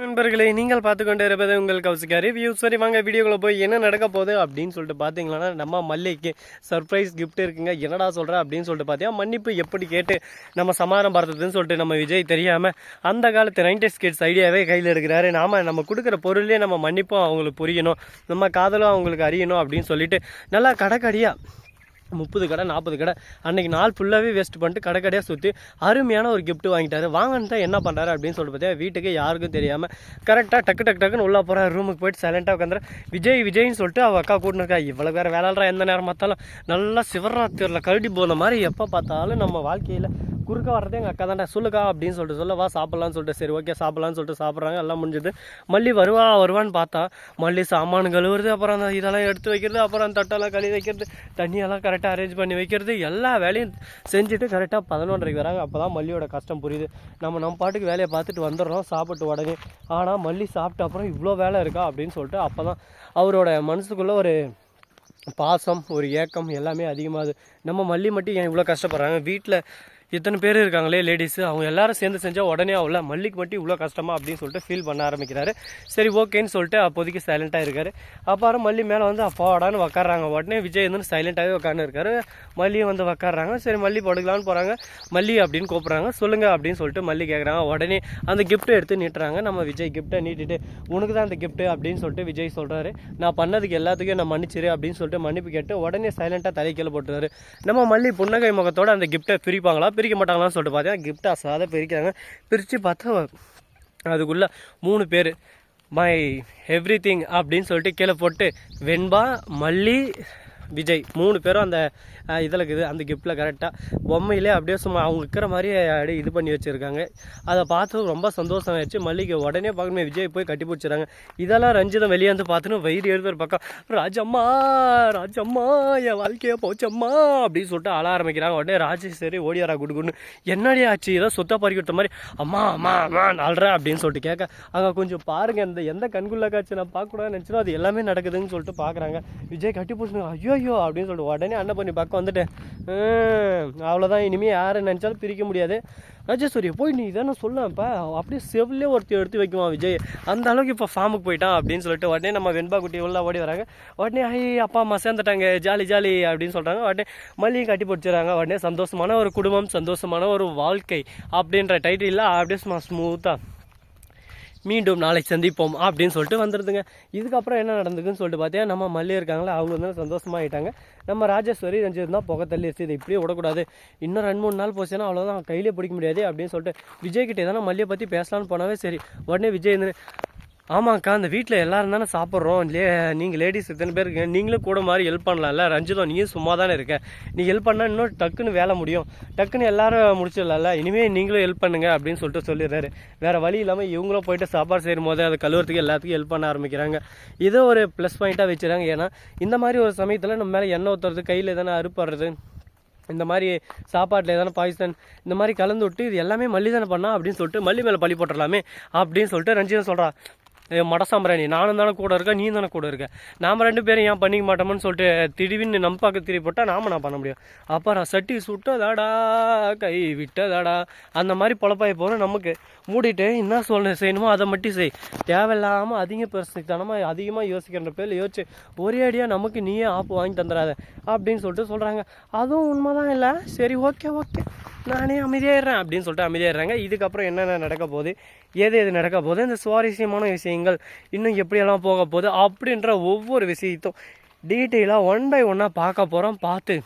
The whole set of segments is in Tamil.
நண்பர்களே, நீங்கள் பார்த்து கொண்டு இருப்பது உங்கள் கௌசிகா ரிவ்யூ. சரி வாங்க வீடியோக்குள்ள போய் என்ன நடக்க போகுது அப்படின்னு சொல்லிட்டு பார்த்தீங்கன்னா, நம்ம மல்லிக்கு சர்ப்ரைஸ் கிஃப்ட் இருக்குங்க. என்னடா சொல்கிற அப்படின்னு சொல்லிட்டு பார்த்தீங்கன்னா, மன்னிப்பு எப்படி கேட்டு நம்ம சமாதானம் பார்த்ததுன்னு சொல்லிட்டு நம்ம விஜய் தெரியாமல் அந்த காலத்து 90s கிட்ஸ் ஐடியாவே கையில் எடுக்கிறாரு. நம்ம கொடுக்குற பொருளே நம்ம மன்னிப்பும் அவங்களுக்கு புரியணும், நம்ம காதலும் அவங்களுக்கு அறியணும் அப்படின்னு சொல்லிட்டு நல்லா கடக்கடியாக 30 கடை 40 கடை அன்றைக்கி நாள் ஃபுல்லாகவே வேஸ்ட் பண்ணிட்டு கடைக்கடையாக சுற்றி அருமையான ஒரு கிஃப்ட் வாங்கிட்டாரு. வாங்கிட்டு என்ன பண்ணுறாரு அப்படின்னு சொல்லிட்டு பார்த்தா வீட்டுக்கு யாருக்கும் தெரியாமல் கரெக்டாக டக்குன்னு உள்ளே போகிற ரூமுக்கு போயிட்டு சைலண்ட்டாக உட்காந்துற விஜய்னு சொல்லிட்டு அவள் அக்கா கூட்டினுக்கா. இவ்வளோ வேறு வேலைறா எந்த நேரம் பார்த்தாலும் நல்லா சிவராத்திரியில் கழட்டி போன மாதிரி எப்போ பார்த்தாலும் நம்ம வாழ்க்கையில் குறுக்க வர்றதே எங்கள் அக்கா தான்டா. சொல்லுக்கா அப்படின்னு சொல்லிட்டு சொல்ல வா சாப்பிட்லான்னு சொல்லிட்டு சரி ஓகே சாப்பிட்லான்னு சொல்லிட்டு சாப்பிட்றாங்க. எல்லாம் முடிஞ்சது. மல்லி வருவான்னு பார்த்தா மல்லி சாமான் கழுவுறது, அப்புறம் அந்த இதெல்லாம் எடுத்து வைக்கிறது, அப்புறம் அந்த தட்டெல்லாம் கழுவி வைக்கிறது, தண்ணியெல்லாம் கரெக்டாக அரேஞ்ச் பண்ணி வைக்கிறது, எல்லா வேலையும் செஞ்சுட்டு கரெக்டாக 11:30 வராங்க. அப்போ தான் மல்லியோட கஷ்டம் புரியுது. நம்ம பாட்டுக்கு வேலையை பார்த்துட்டு வந்துடுறோம் சாப்பிட்டு உடனே. ஆனால் மல்லி சாப்பிட்ட அப்புறம் இவ்வளோ வேலை இருக்கா அப்படின்னு சொல்லிட்டு அப்போ தான் அவரோட மனசுக்குள்ளே ஒரு பாசம், ஒரு ஏக்கம் எல்லாமே அதிகமாகுது. நம்ம மல்லி மட்டும் ஏன் இவ்வளோ கஷ்டப்படுறாங்க, வீட்டில் இத்தனை பேர் இருக்காங்களே லேடிஸு, அவங்க எல்லாரும் சேர்ந்து செஞ்சால் உடனே ஆகல, மல்லிக்கு மட்டும் இவ்வளோ கஷ்டமா அப்படின்னு சொல்லிட்டு ஃபீல் பண்ண ஆரம்பிக்கிறாரு. சரி ஓகேன்னு சொல்லிட்டு அப்போதைக்கு சைலண்ட்டாக இருக்காரு. அப்புறம் மல்லி மேலே வந்து அப்பாடான்னு உக்காடுறாங்க. உடனே விஜய் வந்து சைலண்ட்டாகவே உட்காந்து இருக்காரு. மல்லியை வந்து உக்காடுறாங்க. சரி மல்லி படுக்கலான்னு போகிறாங்க. மல்லி அப்படின்னு கூப்பிட்றாங்க. சொல்லுங்கள் அப்படின்னு சொல்லிட்டு மல்லி கேட்குறாங்க. உடனே அந்த கிஃப்ட்டை எடுத்து நீட்டுறாங்க. நம்ம விஜய் கிஃப்ட்டை நீட்டிட்டு உனக்கு தான் அந்த கிஃப்ட்டு அப்படின்னு சொல்லிட்டு விஜய் சொல்கிறாரு. நான் பண்ணதுக்கு எல்லாத்துக்கும் நான் மன்னிச்சிரு அப்படின்னு சொல்லிட்டு மன்னிப்பு கேட்டு உடனே சைலண்ட்டாக தலைக்கீழ போட்டுறாரு. நம்ம மல்லி புன்னகை முகத்தோட அந்த கிஃப்ட்டை பிரிப்பாங்களா பிரிக்க மாட்டாங்களான்னு சொல்லிட்டு பார்த்தீங்கன்னா கிஃப்ட் அசாத பிரிக்கிறாங்க. பிரித்து பார்த்தா அதுக்குள்ளே 3 பேர் மை எவ்ரி திங் அப்படின்னு சொல்லிட்டு கீழே போட்டு வெண்பா, மல்லி, விஜய் 3 பேரும் அந்த இதில் இருக்குது. அந்த கிஃப்ட்டில் கரெக்டாக பொம்மையிலே அப்படியே சும்மா அவங்க இருக்கிற மாதிரி அப்படியே இது பண்ணி வச்சுருக்காங்க. அதை பார்த்து ரொம்ப சந்தோஷம் ஆயிடுச்சு மல்லிகை. உடனே பார்க்கணும் விஜய் போய் கட்டி பிடிச்சிடறாங்க. இதெல்லாம் ரஞ்சிதம் வெளியே வந்து பார்த்துன்னு வயிறு எழுது ஒரு பக்கம் ராஜம்மா என் வாழ்க்கையை போச்சம்மா அப்படின்னு சொல்லிட்டு அழ ஆரம்பிக்கிறாங்க. உடனே ராஜேஸ்வரி ஓடியாரா குடுக்குன்னு என்னடி ஆச்சு, ஏதோ சொத்தை பறி கொடுத்த மாதிரி அம்மா அழுறேன் அப்படின்னு சொல்லிட்டு கேட்க அங்கே கொஞ்சம் பாருங்கள் எந்த கண்குள்ள காட்சி நான் பார்க்கக்கூடாதுன்னு நினச்சினோ அது எல்லாமே நடக்குதுன்னு சொல்லிட்டு பார்க்குறாங்க. விஜய் கட்டி பிடிச்சிங்க ஐயோ அப்படின்னு சொல்லிட்டு உடனே அண்ணன் பண்ணி பார்க்க வந்துட்டேன். அவ்வளோதான், இனிமேல் யாரை நினச்சாலும் பிரிக்க முடியாது. ராஜேஸ்வரி போய் நீ இதானே சொல்லப்பா அப்படியே செவ்லே ஒருத்தர் எடுத்து வைக்குவான் விஜய், அந்த அளவுக்கு இப்போ ஃபார்முக்கு போயிட்டான் அப்படின்னு சொல்லிட்டு உடனே நம்ம வெண்பா குட்டி உள்ள ஓடி வராங்க. உடனே அப்பா அம்மா சேர்ந்துட்டாங்க ஜாலி அப்படின்னு சொல்கிறாங்க. உடனே மல்லியும் கட்டி பிடிச்சிடறாங்க. உடனே சந்தோஷமான ஒரு குடும்பம், சந்தோஷமான ஒரு வாழ்க்கை அப்படின்ற டைட்டில் அப்படியே ஸ்மூத்தாக மீண்டும் நாளை சந்திப்போம் அப்படின்னு சொல்லிட்டு வந்துடுதுங்க. இதுக்கப்புறம் என்ன நடந்துக்குன்னு சொல்லிட்டு பார்த்தீங்கன்னா நம்ம மல்லி இருக்காங்களா அவங்க வந்து சந்தோஷமாகிட்டாங்க. நம்ம ராஜேஸ்வரி தான் புகை தள்ளிடுச்சு, இதை இப்படியே விடக்கூடாது, இன்னும் 2-3 நாள் போச்சுன்னா அவ்வளோதான் கையிலே பிடிக்க முடியாது அப்படின்னு சொல்லிட்டு விஜய்கிட்ட எதனா மல்லியை பற்றி பேசலான்னு போனாவே சரி. உடனே விஜய் ஆமாக்கா அந்த வீட்டில் எல்லோரும் தானே சாப்பிட்றோம் நீங்கள் லேடிஸ் இத்தனை பேர் இருக்கீங்க, நீங்களும் கூட மாதிரி ஹெல்ப் பண்ணலாம்ல. ரஞ்சிதம் நீயும் சும்மா தானே இருக்க, நீ ஹெல்ப் பண்ணால் இன்னும் டக்குன்னு வேலை முடியும், டக்குன்னு எல்லாரும் முடிச்சிடலாம்ல, இனிமேல் நீங்களும் ஹெல்ப் பண்ணுங்க அப்படின்னு சொல்லிட்டு சொல்லிடுறாரு. வேறு வழி இல்லாமல் இவங்களும் போயிட்டு சாப்பாடு செய்யும் போது அது கழுவுறதுக்கு எல்லாத்துக்கும் ஹெல்ப் பண்ண ஆரம்பிக்கிறாங்க. இதை ஒரு ப்ளஸ் பாயிண்ட்டாக வச்சுறாங்க. ஏன்னா இந்த மாதிரி ஒரு சமயத்தில் நம்ம மேலே எண்ணெய் ஊற்றுறது, கையில் எதனா அறுப்படுறது, இந்த மாதிரி சாப்பாட்டில் எதனா பாய்சன் இந்த மாதிரி கலந்து விட்டு இது எல்லாமே மல்லி தானே பண்ணா அப்படின்னு சொல்லிட்டு மல்லி மேலே பழி போட்டுடலாமே அப்படின்னு சொல்லிட்டு ரஞ்சிதம் சொல்கிறா. மடசாம்பிராணி நானும் தானே கூட இருக்கேன், நீ தானே கூட இருக்க, நாம் 2 பேரும் ஏன் பண்ணிக்க மாட்டோம்னு சொல்லிட்டு திடீர்னு நம்ம பார்க்க திருப்பி போட்டால் நான் பண்ண முடியும். அப்புறம் சட்டி சுட்டதாடா கை விட்டதாடா அந்த மாதிரி பொழப்பாய் போகிறோம். நமக்கு மூடிட்டு என்ன செய்யணுமோ அதை மட்டும் செய், தேவையில்லாமல் அதிகமாக யோசிக்கிற பேரில் யோசிச்சு ஒரே அடியாக நமக்கு நீயே ஆப்பு வாங்கி தந்துடாத அப்படின்னு சொல்லிட்டு சொல்கிறாங்க. அதுவும் உண்மைதான் இல்லை, சரி ஓகே நானே அமைதியாயிடுறேன் அப்படின்னு சொல்லிட்டு அமைதியாயிடுறாங்க. இதுக்கப்புறம் என்னென்ன நடக்க போகுது, எது நடக்க போகுது, இந்த சுவாரஸ்யமான விஷயங்கள் இன்னும் எப்படியெல்லாம் போக போகுது அப்படின்ற ஒவ்வொரு விஷயத்தையும் டீட்டெயிலாக 1 by 1 பார்க்க போகிறோம், பார்த்து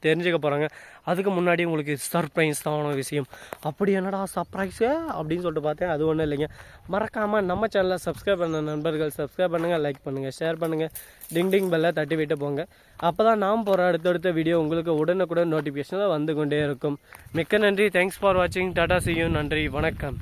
தெரிஞ்சுக்க போகிறாங்க. அதுக்கு முன்னாடி உங்களுக்கு சர்ப்ரைஸ் தான விஷயம். அப்படி என்னடா சர்ப்ரைஸு அப்படின்னு சொல்லிட்டு பார்த்தேன். அது ஒன்றும் இல்லைங்க, மறக்காமல் நம்ம சேனலை சப்ஸ்கிரைப் பண்ண நண்பர்கள் சப்ஸ்கிரைப் பண்ணுங்கள், லைக் பண்ணுங்கள், ஷேர் பண்ணுங்கள், டிங் பெல்லை தட்டி விட்டு போங்க. அப்போ தான் நாம் போகிற அடுத்தடுத்த வீடியோ உங்களுக்கு உடனுக்குடன் நோட்டிஃபிகேஷனில் வந்து கொண்டே இருக்கும். மிக்க நன்றி, தேங்க்ஸ் ஃபார் வாட்சிங், டாடா see you, நன்றி, வணக்கம்.